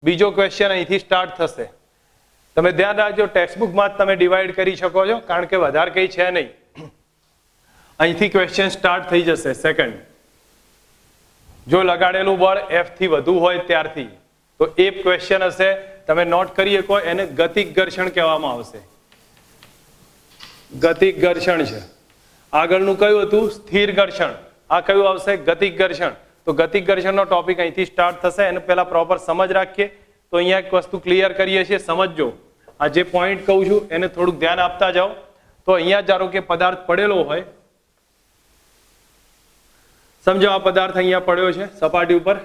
બીજો ક્વેશ્ચન અહીંથી સ્ટાર્ટ થશે. તમે ધ્યાન રાખજો, ટેક્સ્ટબુકમાં જ તમે ડિવાઈડ કરી શકો છો, કારણ કે વધારે કંઈ છે નહીં. અહીંથી ક્વેશ્ચન સ્ટાર્ટ થઈ જશે. સેકન્ડ, જો લગાડેલું બળ F થી વધુ હોય ત્યારથી, તો એ ક્વેશ્ચન હશે, તમે નોટ કરી શકો, એને ગતિક ઘર્ષણ કહેવામાં આવશે. ગતિક ઘર્ષણ છે. આગળનું કયું હતું? સ્થિર ઘર્ષણ. આ કયું આવશે? ગતિક ઘર્ષણ. તો ગતિક ઘર્ષણનો ટોપિક અહીંથી સ્ટાર્ટ થશે. એને પહેલા પ્રોપર સમજ રાખીએ. તો અહીંયા એક વસ્તુ ક્લિયર કરીએ છીએ, સમજજો. આ જે પોઈન્ટ કહું છું એને થોડુંક ધ્યાન આપતા જાઓ. તો અહીંયા ધારો કે પદાર્થ પડેલો હોય, સમજો આ પદાર્થ અહીંયા પડ્યો છે સપાટી ઉપર.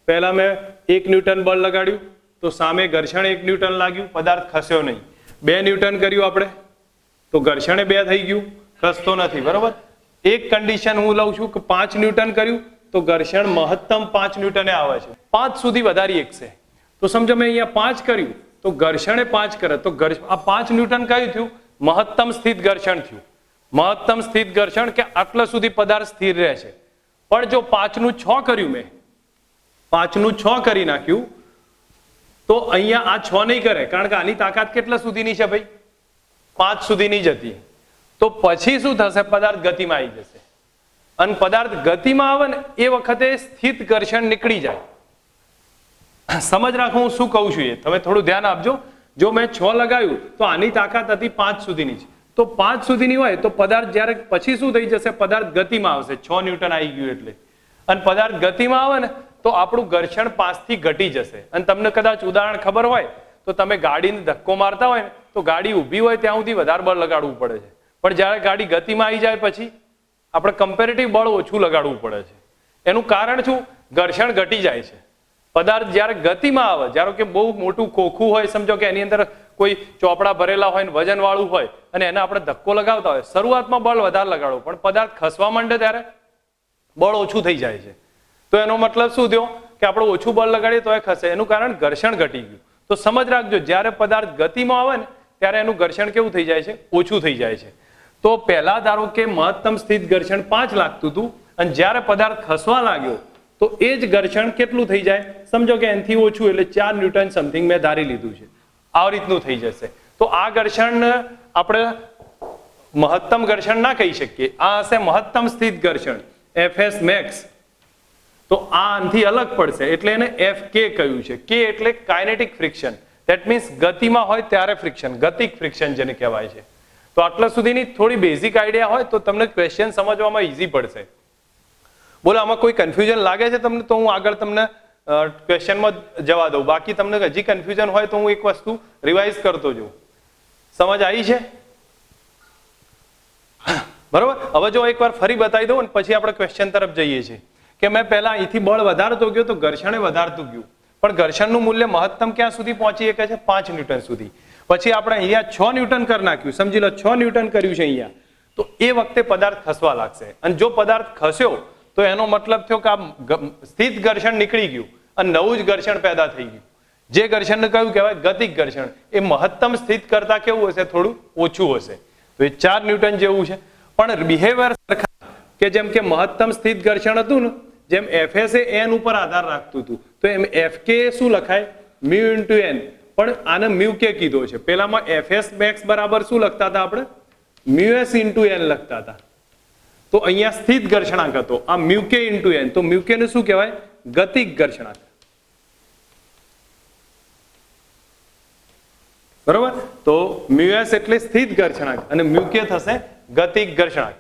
પહેલા મેં 1 ન્યૂટન બળ લગાડ્યું, તો સામે ઘર્ષણ 1 ન્યૂટન લાગ્યું, પદાર્થ ખસ્યો નહીં. 2 ન્યૂટન કર્યું આપણે, તો ઘર્ષણે 2 થઈ ગયું, ખસતો નથી. બરોબર. એક કન્ડિશન હું લઉં છું કે 5 ન્યૂટન કર્યું, તો ઘર્ષણ મહત્તમ 5 ન્યૂટને આવે છે. 5 સુધી વધારી એકશે. તો સમજો મેં અહીંયા 5 કર્યું, તો ઘર્ષણે 5 કરે, તો આ 5 ન્યૂટન કયું થયું? મહત્તમ સ્થિત ઘર્ષણ થયું. મહત્તમ સ્થિત ઘર્ષણ કે આટલા સુધી પદાર્થ સ્થિર રહે છે. પણ જો 5 નું 6 કર્યું, મેં 5 નું 6 કરી નાખ્યું, તો અહીંયા આ 6 નહીં કરે, કારણ કે આની તાકાત કેટલા સુધીની છે ભાઈ? 5 સુધીની જ હતી. તો પછી શું થશે? પદાર્થ ગતિમાં આવી જશે. અને પદાર્થ ગતિમાં આવે ને એ વખતે સ્થિત ઘર્ષણ નીકળી જાય. સમજ રાખો હું શું કહું છું એ તમે થોડું ધ્યાન આપજો. જો મેં 6 લગાવ્યું, તો આની તાકાત હતી 5 સુધીની જ. તો 5 સુધીની હોય તો પદાર્થ જ્યારે પછી શું થઈ જશે? પદાર્થ ગતિમાં આવશે. 6 ન્યૂટન આવી ગયું એટલે. અને પદાર્થ ગતિમાં આવે ને તો આપણું ઘર્ષણ 5 થી ઘટી જશે. અને તમને કદાચ ઉદાહરણ ખબર હોય તો તમે ગાડીને ધક્કો મારતા હોય ને, તો ગાડી ઊભી હોય ત્યાં સુધી વધારે બળ લગાડવું પડે છે. પણ જ્યારે ગાડી ગતિમાં આવી જાય પછી આપણે કમ્પેરેટિવ બળ ઓછું લગાડવું પડે છે. એનું કારણ શું? ઘર્ષણ ઘટી જાય છે. પદાર્થ જ્યારે ગતિમાં આવે, ધારો કે બહુ મોટું ખોખું હોય, સમજો કે એની અંદર કોઈ ચોપડા ભરેલા હોય ને વજન વાળું હોય, અને એને આપણે ધક્કો લગાવતા હોય, શરૂઆતમાં બળ વધારે લગાડવું, પણ પદાર્થ ખસવા માંડે ત્યારે બળ ઓછું થઈ જાય છે. તો એનો મતલબ શું થયો? કે આપણે ઓછું બળ લગાડીએ તો એ ખસે. એનું કારણ ઘર્ષણ ઘટી ગયું. તો સમજ રાખજો, જ્યારે પદાર્થ ગતિમાં આવે ને ત્યારે એનું ઘર્ષણ કેવું થઈ જાય છે? ઓછું થઈ જાય છે. તો પહેલા ધારો કે મહત્તમ સ્થિત ઘર્ષણ 5 લાગતું હતું, અને જ્યારે પદાર્થ ખસવા લાગ્યો તો એ જ ઘર્ષણ કેટલું થઈ જાય? સમજો કે એનાથી ઓછું, એટલે 4 ન્યૂટન સમથિંગ મેં ધારી લીધું છે. આ રીતનું થઈ જશે. તો આ ઘર્ષણ આપણે મહત્તમ ઘર્ષણ ના કહી શકીએ. આ હશે મહત્તમ સ્થિત ઘર્ષણ, Fs max. તો આ આનાથી અલગ પડશે, એટલે એને Fk કહ્યું છે. K એટલે કાઇનેટિક ફ્રિક્શન. ધેટ મીન્સ ગતિમાં હોય ત્યારે ફ્રિક્શન, ગતિક ફ્રિક્શન જેને કહેવાય છે. તો આટલા સુધીની થોડી બેઝિક આઈડિયા હોય તો તમને ક્વેશ્ચન સમજવામાં ઈઝી પડશે. બોલો, આમાં કોઈ કન્ફ્યુઝન લાગે છે તમને? તો હું આગળ તમને ક્વેશ્ચનમાં જવા દઉં. બાકી તમને હજી કન્ફ્યુઝન હોય તો હું એક વસ્તુ રિવાઇઝ કરતો જાઉં. સમજ આવી છે? બરોબર. હવે જો એકવાર ફરી બતાવી દઉં, અને પછી આપણે ક્વેશ્ચન તરફ જઈએ છીએ. કે મેં પહેલા અહીંથી બળ વધારતો ગયો, તો ઘર્ષણે વધારતું ગયું, પણ ઘર્ષણનું મૂલ્ય મહત્તમ ક્યાં સુધી પહોંચી શકે છે? 5 ન્યૂટન સુધી. પછી આપણે અહીંયા 6 ન્યૂટન કરી નાખ્યું, સમજી લો 6 ન્યૂટન કર્યું છે અહીંયા, તો એ વખતે પદાર્થ ખસવા લાગશે. અને જો પદાર્થ ખસ્યો તો એનો મતલબ થયો કે આ સ્થિત ઘર્ષણ નીકળી ગયું અને નવું જ ઘર્ષણ પેદા થઈ ગયું. જે ઘર્ષણને કયું કહેવાય? ગતિક ઘર્ષણ. એ મહત્તમ સ્થિત કરતા કેવું હશે? થોડું ઓછું હશે. તો એ 4 ન્યૂટન જેવું છે. પણ બિહેવિયર સરખા, કે જેમ કે મહત્તમ સ્થિત ઘર્ષણ હતું ને, જેમ Fs એ n ઉપર આધાર રાખતું હતું, તો એમ Fk શું લખાય? μ × n. પણ આને μk કીધો છે. પેલામાં Fs max બરાબર શું લખતા હતા આપણે? μs × n લખતા હતા. તો અહીંયા સ્થિત ઘર્ષણાંક હતો, આ μk × n. તો μk ને શું કહેવાય? ગતિક ઘર્ષણાંક. બરોબર. તો μs એટલે સ્થિત ઘર્ષણાંક અને μk થશે ગતિક ઘર્ષણાંક.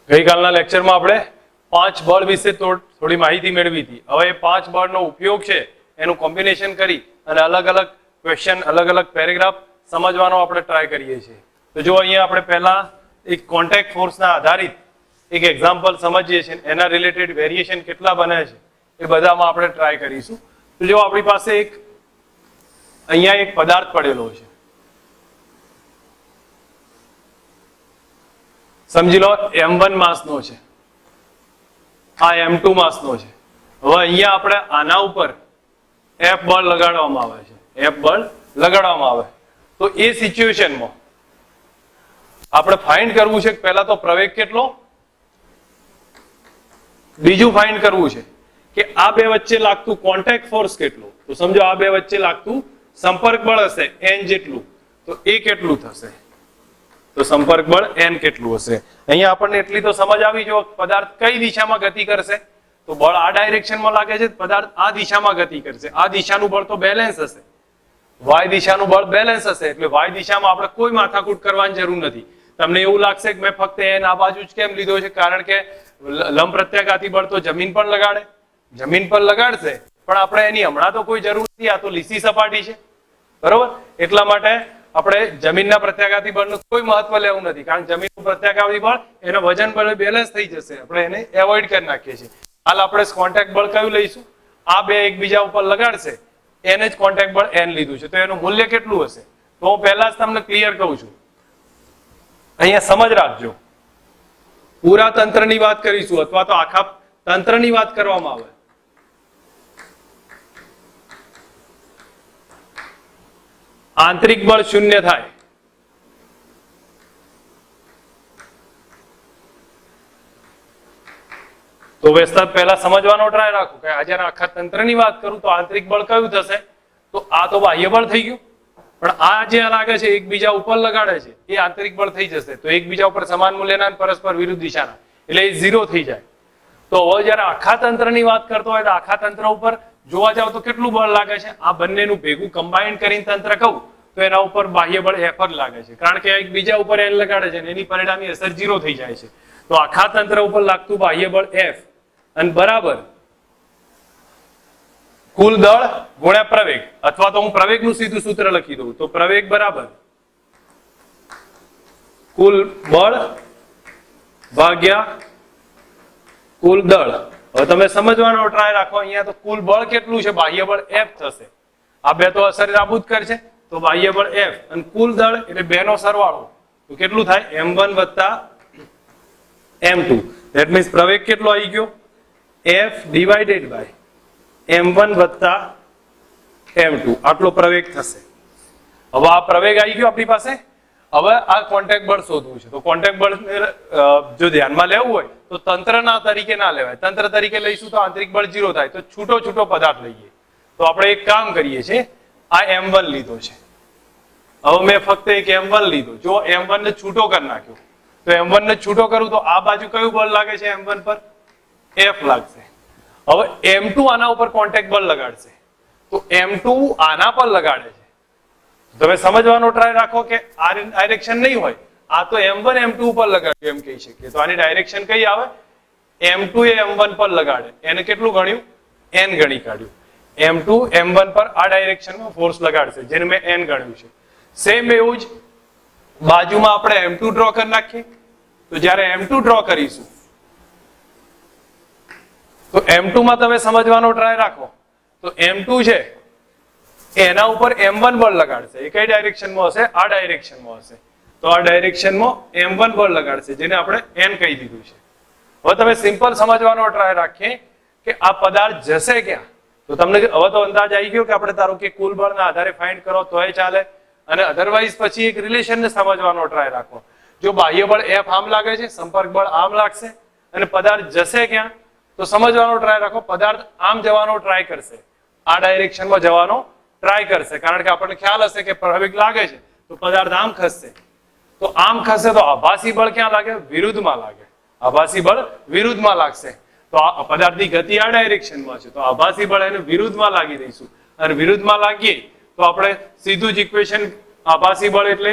ગઈકાલના લેક્ચરમાં આપણે 5 બળ વિશે થોડી માહિતી મેળવી હતી. હવે એ 5 બળનો ઉપયોગ છે એનું કોમ્બિનેશન કરી અને અલગ અલગ ક્વેશ્ચન, અલગ અલગ પેરેગ્રાફ સમજવાનો આપણે ટ્રાય કરીએ છીએ. તો જો અહીંયા આપણે પહેલા એક કોન્ટેક્ટ ફોર્સના આધારિત એક એક્ઝામ્પલ સમજીએ છીએ, એના રિલેટેડ વેરિએશન કેટલા બને છે એ બધામાં આપણે ટ્રાય કરીશું. તો જો આપણી પાસે અહીંયા એક પદાર્થ પડેલો છે, સમજી લો m1 માસનો છે, આ m2 માસનો છે. હવે અહીંયા આપણે આના ઉપર F બળ લગાડવામાં આવે છે, F બળ લગાડવામાં આવે. તો એ સિચ્યુએશનમાં આપણે ફાઇન્ડ કરવું છે પહેલા તો પ્રવેગ કેટલો, બીજું ફાઇન્ડ કરવું છે કે આ બે વચ્ચે લાગતું કોન્ટેક્ટ ફોર્સ કેટલું, તો સમજો આ બે વચ્ચે લાગતું સંપર્ક બળ હશે n જેટલું, તો એ કેટલું થશે, તો સંપર્ક બળ n કેટલું હશે. અહીંયા આપણને એટલી તો સમજ આવી જો પદાર્થ કઈ દિશામાં ગતિ કરશે, તો બળ આ ડાયરેક્શનમાં લાગે છે, પદાર્થ આ દિશામાં ગતિ કરશે. આ દિશાનું બળ તો બેલેન્સ હશે, વાય દિશાનું બળ બેલેન્સ હશે, એટલે વાય દિશામાં આપણે કોઈ માથાકૂટ કરવાની જરૂર નથી. તમને એવું લાગશે કે મેં ફક્ત n આ બાજુ જ કેમ લીધો છે, કારણ કે લંબ પ્રત્યાઘાતી બળ તો જમીન પર લગાડે, જમીન પર લગાડશે, પણ આપણે એની હમણાં તો કોઈ જરૂર નથી, આ તો લીસી સપાટી છે, બરોબર. એટલા માટે આપણે જમીનના પ્રત્યાઘાતી બળનું કોઈ મહત્વ લેવું નથી, કારણ કે જમીનનું પ્રત્યાઘાતી બળ એનો વજન બળ બેલેન્સ થઈ જશે, આપણે એને એવોઇડ કરી નાખીએ છીએ. હાલ આપણે કોન્ટેક્ટ બળ કયું લઈશું, આ બે એકબીજા ઉપર લગાડશે એને જ કોન્ટેક્ટ બળ n લીધું છે, તો એનું મૂલ્ય કેટલું હશે, તો હું પહેલા જ તમને ક્લિયર કહું છું. અહીંયા સમજ રાખજો, પૂરા તંત્રની વાત કરીશું અથવા તો આખા તંત્રની વાત કરવામાં આવે, આંતરિક બળ શૂન્ય થાય તો વેસ્તા પહેલા સમજવાનો ટ્રાય રાખો કે આજે આખા તંત્રની વાત કરું તો આંતરિક બળ કયું થશે, તો આ તો બાહ્ય બળ થઈ ગયું, પણ આ જે લાગે છે એકબીજા ઉપર લગાડે છે એ આંતરિક બળ થઈ જશે, તો એકબીજા ઉપર સમાન મૂલ્યના અને પરસ્પર વિરુદ્ધ દિશાના, એટલે એ 0 થઈ જાય. તો હવે જયારે આખા તંત્રની વાત કરતો હોય તો આખા તંત્ર ઉપર જોવા જાવ તો કેટલું બળ લાગે છે, આ બંનેનું ભેગું કમ્બાઇન્ડ કરીને તંત્ર કહું તો એના ઉપર બાહ્ય બળ F જ લાગે છે, કારણ કે એકબીજા ઉપર n લગાડે છે અને એની પરિણામી અસર 0 થઈ જાય છે. તો આખા તંત્ર ઉપર લાગતું બાહ્ય બળ F અને બરાબર કુલ દળ ગુણ્યા પ્રવેગ, અથવા તો હું પ્રવેગનું સીધું સૂત્ર લખી દઉં તો પ્રવેગ બરાબર કુલ બળ ભાગ્યા કુલ દળ. હવે તમે સમજવાનો ટ્રાય રાખો, અહીંયા તો કુલ બળ કેટલું છે, બાહ્ય બળ F થશે, આ બે તો અસર નાબૂદ કરશે, તો બાહ્ય બળ F અને કુલ દળ એટલે બે નો સરવાળો, તો કેટલું થાય m1 વત્તા m2, ધેટ મીન્સ પ્રવેગ કેટલો આવી ગયો F ડિવાઇડેડ બાય m1 વત્તા m2, આટલો પ્રવેગ થશે. હવે આ પ્રવેગ આવી ગયો આપણી પાસે. હવે આ કોન્ટેક્ટ બળ શોધવું છે, તો કોન્ટેક્ટ બળ જો ધ્યાનમાં લેવું હોય તો તંત્રના તરીકે ના લેવાય, તંત્ર તરીકે લઈશું તો આંતરિક બળ 0 થાય, તો છૂટો છૂટો પદાર્થ લઈએ. તો આપણે એક કામ કરીએ છીએ, આ m1 લીધો છે, હવે મેં ફક્ત એક m1 લીધો, જો m1 ને છૂટો કરી નાખ્યો, તો m1 ને છૂટો કરું તો આ બાજુ કયું બળ લાગે છે m1 પર, F લાગશે. હવે m2 આના ઉપર કોન્ટેક્ટ બળ લગાડશે, તો m2 આના પર લગાડે છે, તમે સમજવાનો ટ્રાય રાખો કે આ ડાયરેક્શન નહીં હોય, આ તો m1 m2 ઉપર લગાડ્યું એમ કહી શકીએ, તો આની ડાયરેક્શન કઈ આવે, m2 એ m1 પર લગાડે, એને કેટલું ગણ્યું n ગણી કાઢ્યું, m2 m1 પર આ ડાયરેક્શનમાં ફોર્સ લગાડશે જેને મેં n ગણ્યું છે. સેમ એવું જ બાજુમાં આપણે m2 ડ્રો કરી નાખીએ, તો જ્યારે m2 ડ્રો કરીશું તો m2 માં તમે સમજવાનો ટ્રાય રાખો, તો m2 છે એના ઉપર m1 બળ લગાડશે, એ કઈ ડાયરેક્શનમાં હશે, આ ડાયરેક્શનમાં હશે, તો આ ડાયરેક્શનમાં m1 બળ લગાડશે જેને આપણે n કહી દીધું છે. હવે તમે સિમ્પલ સમજવાનો ટ્રાય રાખીએ કે આ પદાર્થ જશે ક્યાં, તો તમને હવે તો અંદાજ આવી ગયો કે આપણે ધારો કે કુલ બળના આધારે ફાઇન્ડ કરો તોય ચાલે, અને અધરવાઇઝ પછી એક રિલેશનને સમજવાનો ટ્રાય રાખો. જો બાહ્ય બળ F આમ લાગે છે, સંપર્ક બળ આમ લાગશે, અને પદાર્થ જશે ક્યાં તો સમજવાનો ટ્રાય રાખો, પદાર્થ આમ જવાનો ટ્રાય કરશે, આ ડાયરેક્શનમાં જવાનો ટ્રાય કરશે, કારણ કે આપણને ખ્યાલ હશે કે પ્રવેગ લાગે છે તો પદાર્થ આમ ખસશે, તો આમ ખસે તો આભાસી બળ ક્યાં લાગે, વિરુદ્ધમાં લાગે, આભાસી બળ વિરુદ્ધમાં લાગશે, તો આ પદાર્થની ગતિ આ ડાયરેક્શનમાં છે, તો આભાસી બળ એને વિરુદ્ધમાં લાગી દઈશું, અને વિરુદ્ધમાં લાગીએ તો આપણે સીધું જ ઇક્વેશન, આભાસી બળ એટલે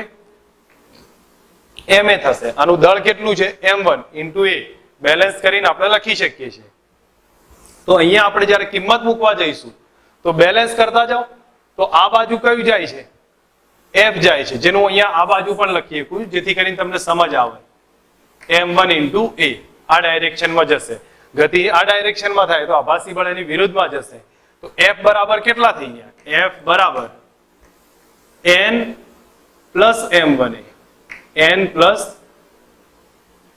ma થશે, આનું દળ કેટલું છે m1 into a, બેલેન્સ કરીને આપણે લખી શકીએ છીએ. તો અહીંયા આપણે જ્યારે કિંમત મૂકવા જઈશું તો બેલેન્સ કરતા જાઓ, તો આ બાજુ કયું જાય છે, F જાય છે, જેનું અહીંયા આ બાજુ પણ લખીએ કોઈ, જેથી કરીને તમને સમજ આવે, m1 into a આ ડાયરેક્શનમાં જશે, ગતિ આ ડાયરેક્શનમાં થાય તો આભાસી બળ એની વિરુદ્ધમાં જશે, તો F બરાબર કેટલા થઈ ગયા, F બરાબર n plus m1a, n plus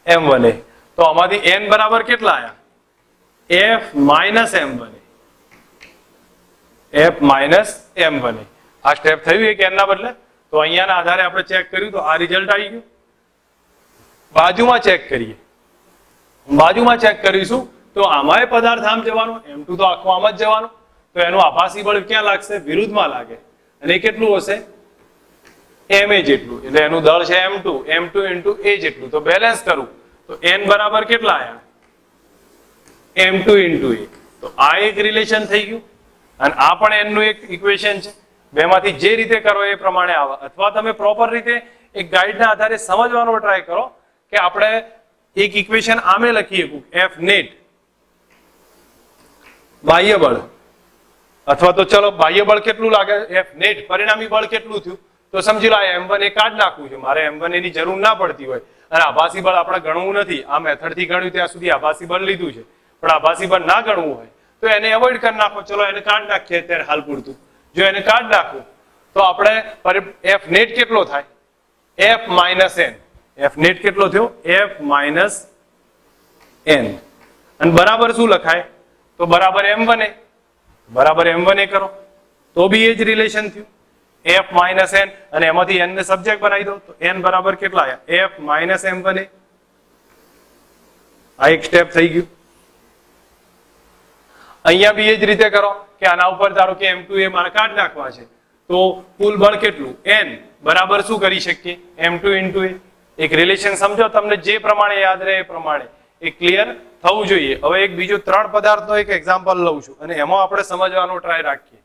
m1a, તો આમાંથી n બરાબર કેટલા આયા, F minus m1a, F minus m1a, આ સ્ટેપ થયું એક n ના બદલે, તો અહીંયાના આધારે આપણે ચેક કર્યું તો આ રિઝલ્ટ આવી ગયું. બાજુમાં ચેક કરીએ, બાજુમાં ચેક કરીશું તો આમાંય પદાર્થ આમ જવાનો, m2 તો આખો આમ જ જવાનો, તો એનું આભાસી બળ ક્યાં લાગશે? વિરુદ્ધમાં લાગે. અને એ કેટલું હશે? ma જેટલું. એટલે એનું દળ છે m2, m2 into a જેટલું. તો બેલેન્સ કરું તો n બરાબર કેટલા આયા? m2 into a. તો આ એક રિલેશન થઈ ગયું અને આ પણ n નું એક ઇક્વેશન છે. બેમાંથી જે રીતે કરો એ પ્રમાણે આવે, અથવા તમે પ્રોપર રીતે એક ગાઈડના આધારે સમજવાનો ટ્રાય કરો કે આપણે એક ઇક્વેશન આમે લખીએ f નેટ બાહ્ય બળ, અથવા તો ચલો બાહ્ય બળ કેટલું લાગે f નેટ, પરિણામી બળ કેટલું થયું તો સમજી લો m1 એ કાઢ નાખવું છે મારે, m1 એની જરૂર ના પડતી હોય અને આભાસી બળ આપણે ગણવું નથી, આ મેથડ થી ગણ્યું ત્યાં સુધી આભાસી બળ લીધું છે, પણ આભાસી બળ ના ગણવું હોય તો એને એવોઇડ કરી નાખો. ચલો એને કાઢ નાખીએ અત્યારે હાલ પૂરતું. જો એને કાઢ નાખું તો આપણે f નેટ કેટલો થાય? f minus n. f net કેટલો થયો? f minus n. અને બરાબર શું લખાય? તો બરાબર m1 a. બરાબર m1 a કરો તો બી એ જ રિલેશન થયું, f માઇનસ n, અને એમાંથી n ને સબ્જેક્ટ બનાવી દો તો n બરાબર કેટલા આવ્યા? f minus m1 a. આ એક સ્ટેપ થઈ ગયું. અહીંયા બી એ જ રીતે કરો કે આના ઉપર ધારો કે m2 એ મારે કાઢ નાખવા છે તો કુલ બળ કેટલું? n બરાબર શું કરી શકીએ? m2 into a. એક રિલેશન સમજો, તમને જે પ્રમાણે યાદ રહે એ પ્રમાણે એ ક્લિયર થવું જોઈએ. હવે એક બીજું 3 પદાર્થનો એક એક્ઝામ્પલ લઉં છું અને એમાં આપણે સમજવાનો ટ્રાય રાખીએ.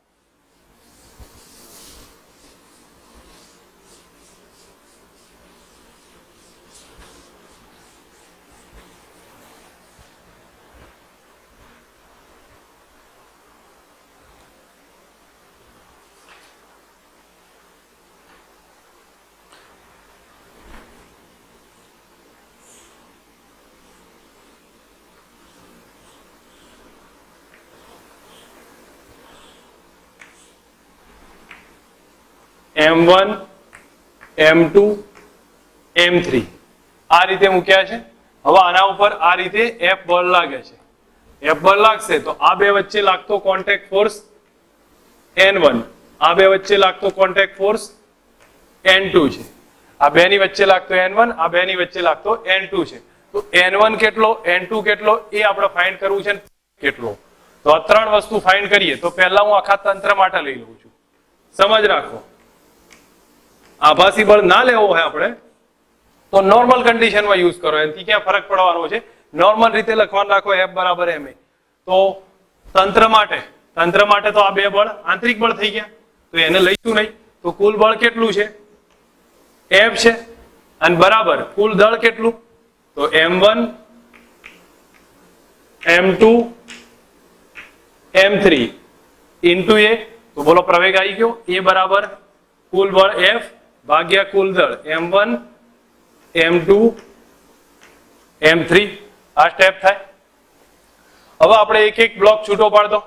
m1 m2 m3 આ રીતે મૂક્યા છે. હવે આના ઉપર આ રીતે f બળ લાગે છે. f બળ લાગશે તો આ બે વચ્ચે લાગતો કોન્ટેક્ટ ફોર્સ n1, આ બે વચ્ચે લાગતો કોન્ટેક્ટ ફોર્સ n2 છે. આ બેની વચ્ચે લાગતો n1, આ બેની વચ્ચે લાગતો n2 છે. તો n1 કેટલો, n2 કેટલો એ આપણે ફાઇન્ડ કરવું છે કેટલો. તો આ 3 વસ્તુ ફાઇન્ડ કરીએ તો પહેલા હું આખા તંત્ર માટે લઈ લઉં છું. સમજ રાખો, આભાસી બળ ના લેવો હોય આપણે તો નોર્મલ કન્ડિશનમાં યુઝ કરો, એનાથી ક્યાં ફરક પડવાનો છે. નોર્મલ રીતે લખવાનું રાખો f બરાબર ma. તો તંત્ર માટે તો આ બે બળ આંતરિક બળ થઈ ગયા તો એને લઈશું નહીં. તો કુલ બળ કેટલું છે? f છે અને બરાબર કુલ દળ કેટલું? તો m1 m2 m3 into a. તો બોલો પ્રવેગ આવી ગયો. a બરાબર કુલ બળ f ભાગ્યા કુલ દળ m1 m2 m3. આ સ્ટેપ થાય. હવે આપણે એક એક બ્લોક છૂટો પાડ દો.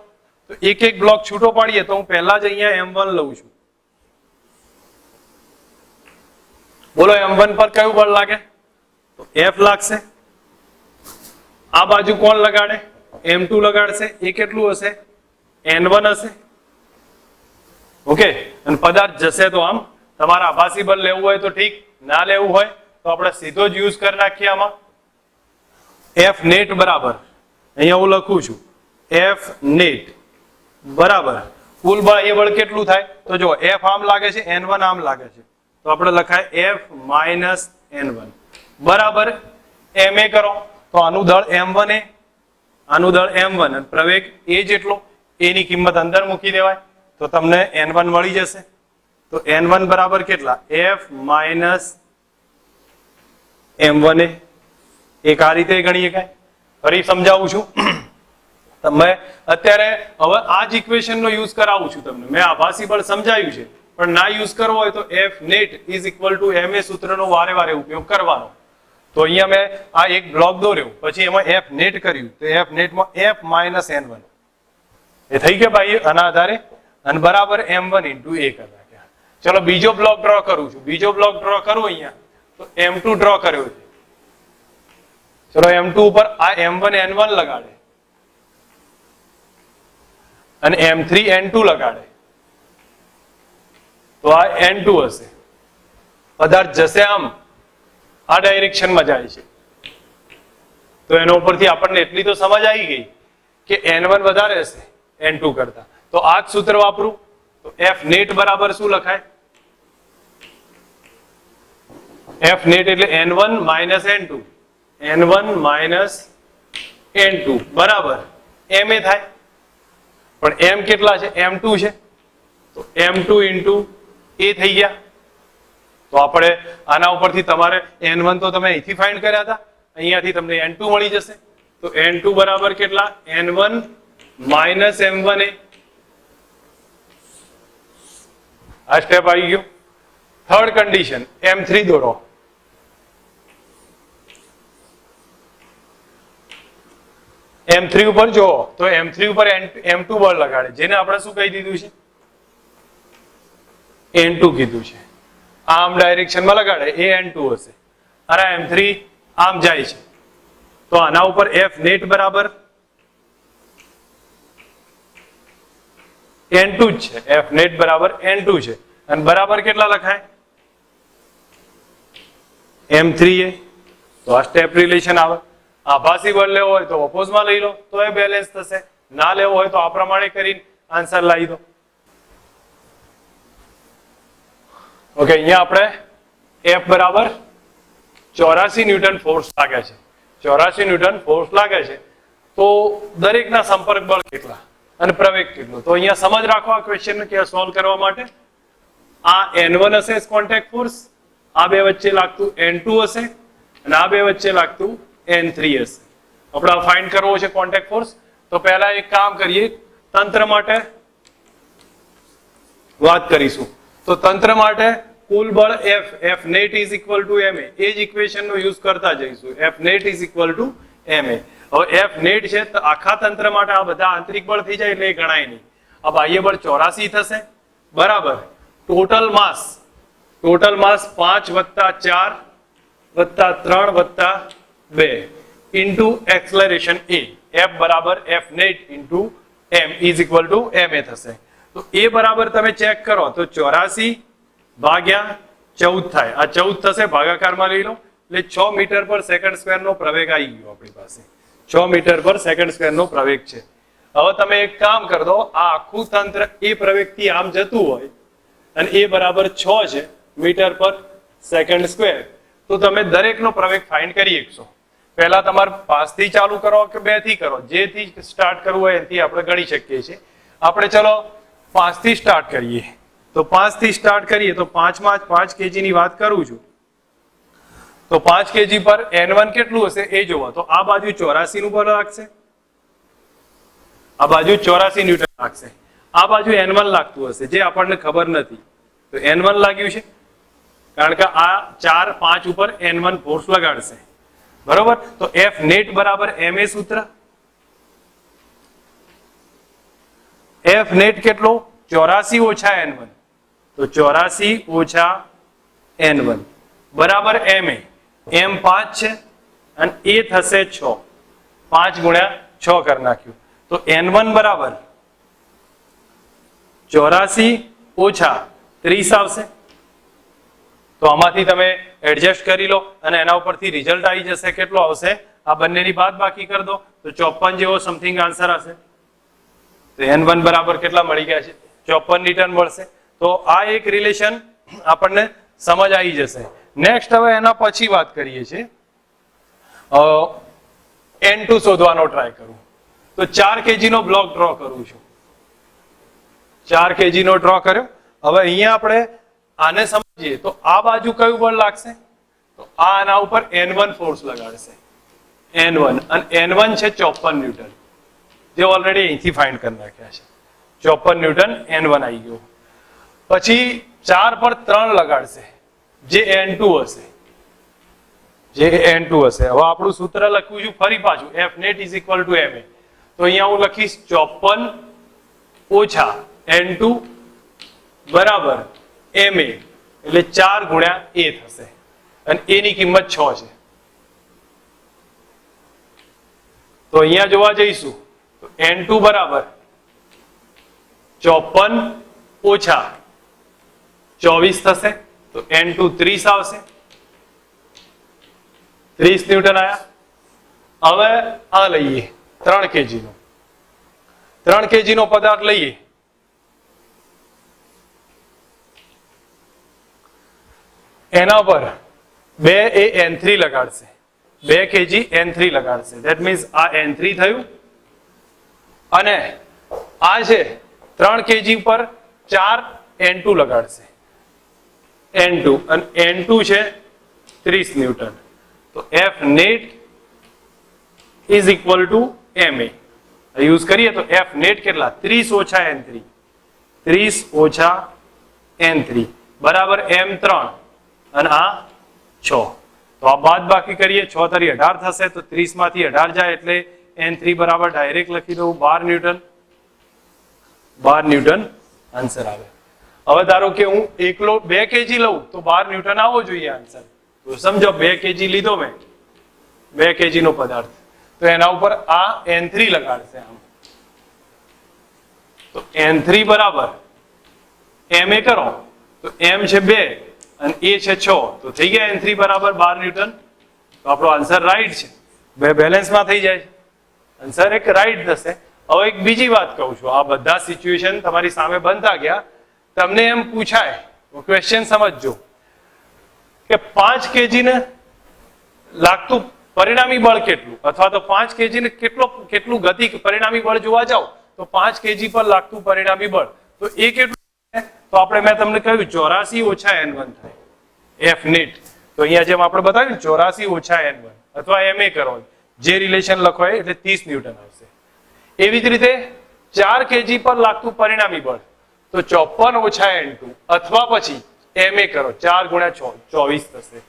તો એક એક બ્લોક છૂટો પાડીએ તો હું પહેલા જ અહીંયા m1 લઉં છું. બોલો m1 પર કયું બળ લાગે? તો f લાગશે. આ બાજુ કોણ લગાડે? m2 લગાડશે. એ કેટલું હશે? n1 હશે. ઓકે, અને પદાર્થ જશે તો આમ. તમારે આભાસી બળ લેવું હોય તો ઠીક, ના લેવું હોય તો આપણે સીધો જ યુઝ કરી નાખીએ આમાં. f નેટ બરાબર અહીંયા હું લખું છું f નેટ બરાબર કુલ બળ એ બળ કેટલું થાય? તો જો f આમ લાગે છે, n1 આમ લાગે છે, તો આપણે લખાય f માઇનસ n1 બરાબર ma કરો તો આનું દળ m1 એ, આનું દળ m1 અને પ્રવેગ a જેટલો, a ની કિંમત અંદર મૂકી દેવાય તો તમને n1 મળી જશે. તો n1 બરાબર કેટલા? f minus m1 a. એક આ રીતે ગણી શકાય. ફરી સમજાવું છું. તમે અત્યારે હવે આ જ ઇક્વેશન નો યુઝ કરાવું છું તમને. મેં આભાસી બળ સમજાવ્યું છે પણ ના યુઝ કરવો હોય તો f net is equal to ma સૂત્રનો વારે વારે ઉપયોગ કરવાનો. તો અહીંયા મેં આ એક બ્લોક દોર્યો, પછી એમાં f નેટ કર્યું તો f નેટમાં f માઇનસ n1 એ થઈ ગયા ભાઈ આના આધારે, અને બરાબર m1 into a કરી નાખ્યા. ચલો બીજો બ્લોક ડ્રો કરું છું. બીજો બ્લોક ડ્રો કરું અહીંયા તો m2 ડ્રો કર્યો છે. ચલો m2 ઉપર આ m1 n1 લગાડે અને m3 n2 લગાડે તો આ n2 હશે. પદાર્થ જશે આમ, આ ડાયરેક્શનમાં જાય છે. તો એના ઉપરથી આપણને એટલી તો સમજ આવી ગઈ કે N1 વધારે હશે N2 કરતા. તો આ જ સૂત્ર વાપરું તો F નેટ બરાબર શું લખાય? F નેટ એટલે N1 minus N2, N1 minus N2 બરાબર MA થાય. પણ M કેટલા છે? M2 છે. તો M2 ઇન્ટુ A થઈ ગયા. તો આપણે આના ઉપરથી તમારે N1 તો તમે અહીંથી ફાઇન્ડ કર્યા હતા, અહીંયાથી તમને N2 મળી જશે. તો N2 બરાબર કેટલા? N1 minus M1A. આ સ્ટેપ આવી ગયો. થર્ડ કન્ડિશન M3 દોરો. M3 ઉપર જો તો M3 ઉપર M2 બળ લગાડે, જેને આપણે શું કહી દીધું છે? N2 કીધું છે. આમ ડાયરેક્શનમાં લગાડે એ N2 હશે અને M3 આમ જાય છે. તો આના ઉપર F નેટ બરાબર N2 જ છે. F નેટ બરાબર N2 છે અને બરાબર કેટલા લખાય? M3A. તો આ સ્ટેપ રિલેશન આવે. આભાસી બળ લેવો હોય તો ઓપોઝમાં લઈ લો તો એ બેલેન્સ થશે, ના લેવો હોય તો આ પ્રમાણે કરીને આન્સર લાવી દો. ઓકે, અહીંયા આપણે F બરાબર 84 ન્યૂટન ફોર્સ લાગે છે. 84 ન્યૂટન ફોર્સ લાગે છે. તો દરેકના સંપર્ક બળ કેટલા અને પ્રવેગ કેટલો? તો અહીંયા સમજ રાખો આ ક્વેશ્ચન કે સોલ્વ કરવા માટે. આ N1 હશે કોન્ટેક્ટ ફોર્સ, આ બે વચ્ચે લાગતું N2 હશે અને આ બે વચ્ચે લાગતું N3 હશે. આપણે ફાઇન્ડ કરવો છે કોન્ટેક્ટ ફોર્સ. તો પહેલા એક કામ કરીએ, તંત્ર માટે વાત કરીશું. તો તંત્ર માટે કુલ બળ F net is equal to ma. એ જ ઇક્વેશન નો યુઝ કરતા જઈશું. F net is equal to ma. હવે F net છે તો આખા તંત્ર માટે આ બધા આંતરિક બળ થઈ જાય એટલે એ ગણાય નહીં. આ બાહ્ય બળ 84 થશે બરાબર. ટોટલ માસ 5 વત્તા 4 વત્તા 3 વત્તા 2 ઇન્ટુ એક્સલરેશન A. F બરાબર F net into M is equal to ma થશે. તો એ બરાબર તમે ચેક કરો તો 84 ભાગ્યા 14 થાય. આ 14 થશે, ભાગાકારમાં લઈ લો એટલે 6 મીટર પર સેકન્ડ સ્ક્વેર નો પ્રવેગ આવી ગયો આપણી પાસે. 6 મીટર પર સેકન્ડ સ્ક્વેર નો પ્રવેગ છે. હવે તમે એક કામ કરી દો, આ આખું તંત્ર એ પ્રવેગથી આમ જતું હોય અને એ બરાબર 6 છે મીટર પર સેકન્ડ સ્ક્વેર, તો તમે દરેકનો પ્રવેગ ફાઇન્ડ કરી શકશો. પહેલા તમારે 5 થી ચાલુ કરો કે 2 થી કરો, જેથી સ્ટાર્ટ કરવું હોય એથી આપણે ગણી શકીએ છીએ. આપણે ચલો 5 થી સ્ટાર્ટ કરીએ. તો 5 થી સ્ટાર્ટ કરીએ તો 5 માં 5 kg ની વાત કરું છું. તો 5 kg પર N1 કેટલું હશે એ જોવો. તો આ બાજુ 84 નું બળ લાગશે, આ બાજુ 84 ન્યૂટન લાગશે, આ બાજુ N1 લાગતું હશે જે આપણને ખબર નથી. તો N1 લાગ્યું છે કારણ કે આ 4 5 ઉપર N1 ફોર્સ લગાડશે બરોબર. તો F નેટ બરાબર ma સૂત્ર. F નેટ કેટલો? 84 ઓછા N1. તો 84 ઓછા N1 બરાબર ma. M 5 છે અને એ થશે 6. 5 ગુણ્યા 6 કરી નાખ્યું. તો N1 બરાબર 84 ઓછા 30 આવશે. તો આમાંથી તમે એડજસ્ટ કરી લો અને એના ઉપરથી રિઝલ્ટ આવી જશે. કેટલો આવશે? આ બંનેની બાદ બાકી કરી દો તો 54 જેવો સમથિંગ આન્સર હશે. તો N1 બરાબર કેટલા મળી ગયા છે? 54 ન્યૂટન મળશે. તો આ એક રિલેશન આપણને સમજ આવી જશે. નેક્સ્ટ હવે એના પછી વાત કરીએ છીએ N2 શોધવાનો ટ્રાય કરું. તો 4 kg નો બ્લોક ડ્રો કરું છું. 4 kg નો ડ્રો કર્યો. હવે અહીંયા આપણે આને સમજીએ તો આ બાજુ કયું બળ લાગશે? તો આ આના ઉપર N1 ફોર્સ લગાડશે. N1 અને N1 છે 54 ન્યૂટન, જે ઓલરેડી અહીંથી ફાઇન્ડ કરી નાખ્યા છે. 54 ન્યૂટન N1 આવી ગયો. પછી 4 પર 3 લગાડશે જે N2 હશે, જે N2 હશે. હવે આપણું સૂત્ર લખ્યું છું ફરી પાછું F net is equal to ma. તો અહીંયા હું લખીશ 54 ઓછા N2 બરાબર ma એટલે 4 ગુણ્યા a થશે અને a ની કિંમત 6 છે. તો અહીંયા જોવા જઈશું તો N2 બરાબર 54 ઓછા 24 થશે. તો N2 30 આવશે. 30 ન્યૂટન આયા. હવે આ લઈએ 3 kg નો 3 kg નો પદાર્થ લઈએ. એના પર 2 એ N3 લગાડશે, 2 kg N3 લગાડશે. ધેટ મીન્સ આ N3 થયું અને આ છે 3 kg પર 4 N2 લગાડશે, N2 અને N2 છે 30 ન્યૂટન. તો F net is equal to ma. Use કરીએ તો F નેટ કેટલા? 30 ઓછા N3, 30 ઓછા N3 બરાબર M3 અને આ 6. તો આ બાદ બાકી કરીએ, 6 તરી 18 થશે, તો 30 માંથી 18 જાય એટલે N3 બરાબર ડાયરેક્ટ લખી દઉં 12 ન્યૂટન. 12 ન્યૂટન આન્સર આવે. હવે ધારો કે હું એકલો 2 kg લઉં તો 12 ન્યૂટન આવવો જોઈએ આન્સર. તો સમજો 2 kg લીધો મેં, 2 kg નો પદાર્થ, તો એના ઉપર આ N3 લગાડશે આમ. તો N3 બરાબર ma કરો તો m છે 2 અને a છે 6, તો થઈ ગયા N3 બરાબર 12 ન્યૂટન. તો આપણો આન્સર રાઈટ છે. બે બેલેન્સમાં થઈ જાય, આન્સર એક રાઈટ થશે. હવે એક બીજી વાત કહું છું, આ બધા સિચ્યુએશન તમારી સામે બનતા ગયા, તમને એમ પૂછાય, ક્વેશ્ચન સમજજો કે 5 kg ને લાગતું પરિણામી બળ કેટલું, અથવા તો 5 kg ને કેટલું ગતિ પરિણામી બળ જોવા જાવ તો 5 kg પર લાગતું પરિણામી બળ તો એ કેટલું? તો આપણે મેં તમને કહ્યું 84 ઓછા N1 થાય F નેટ. તો અહીંયા જેમ આપણે બતાવ્યું 84 ઓછા N1 અથવા ma કરો, જે રિલેશન લખો એટલે 30 ન્યૂટન આવશે. એવી જ રીતે 4 kg પર લાગતું પરિણામી બળ તો 54 ઓછા N2 અથવા પછી ma કરો, 4 ગુણ્યા 6 24 થશે.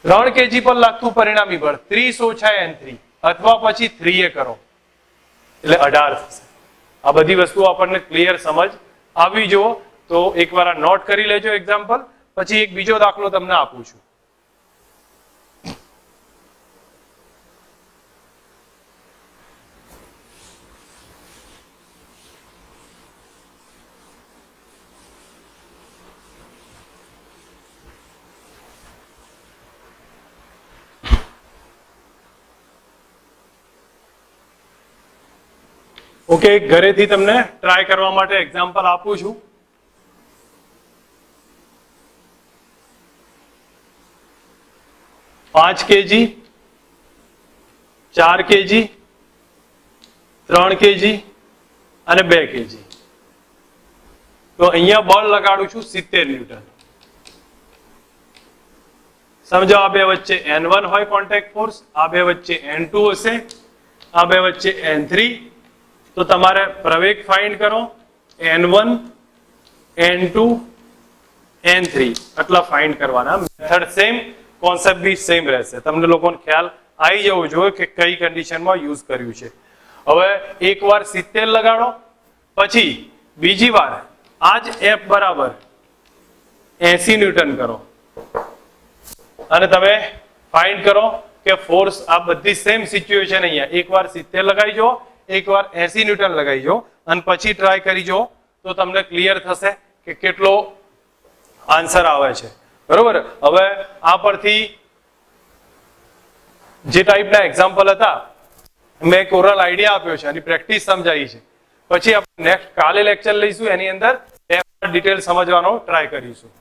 3 kg પર લાગતું પરિણામી બળ 30 ઓછા N3 અથવા પછી 3a કરો એટલે 18 થશે. આ બધી વસ્તુઓ આપણને ક્લિયર સમજ આવી જુઓ તો એકવાર આ નોટ કરી લેજો એક્ઝામ્પલ. પછી એક બીજો દાખલો તમને આપું છું. ઓકે, ઘરેથી તમને ટ્રાય કરવા માટે એક્ઝામ્પલ આપું છું. પાંચ kg, 4 kg, 3 kg અને 2 kg. તો અહીંયા બળ લગાડું છું 70 ન્યૂટન. સમજો આ બે વચ્ચે N1 હોય કોન્ટેક્ટ ફોર્સ, આ બે વચ્ચે N2 હશે, આ બે વચ્ચે N3. તો તમારે પ્રવેગ ફાઇન્ડ કરો, N1, N2, N3 આટલા ફાઇન્ડ કરવાના. મેથડ સેમ, કોન્સેપ્ટ બી સેમ રહેશે. તમને લોકોને ખ્યાલ આવી જવો જોઈએ કે કઈ કન્ડિશનમાં યુઝ કર્યું છે. હવે એકવાર 70 લગાડો, પછી બીજી વાર આ જ F બરાબર 80 ન્યૂટન કરો અને તમે ફાઇન્ડ કરો કે ફોર્સ, આ બધી સેમ સિચ્યુએશન અહીંયા એકવાર 70 લગાવી જો, એકવાર 80 ન્યૂટન લગાવી જો અને પછી ટ્રાય કરી જો તો તમને ક્લિયર થશે કે કેટલો આન્સર આવે છે. બરોબર. હવે આ પરથી જે ટાઈપના એક્ઝામ્પલ હતા મેં એક ઓરલ આઈડિયા આપ્યો છે અને પ્રેક્ટિસ સમજાવી છે. પછી આપણે નેક્સ્ટ કાલે લેક્ચર લઈશું, એની અંદર ડિટેલ સમજવાનો ટ્રાય કરીશું.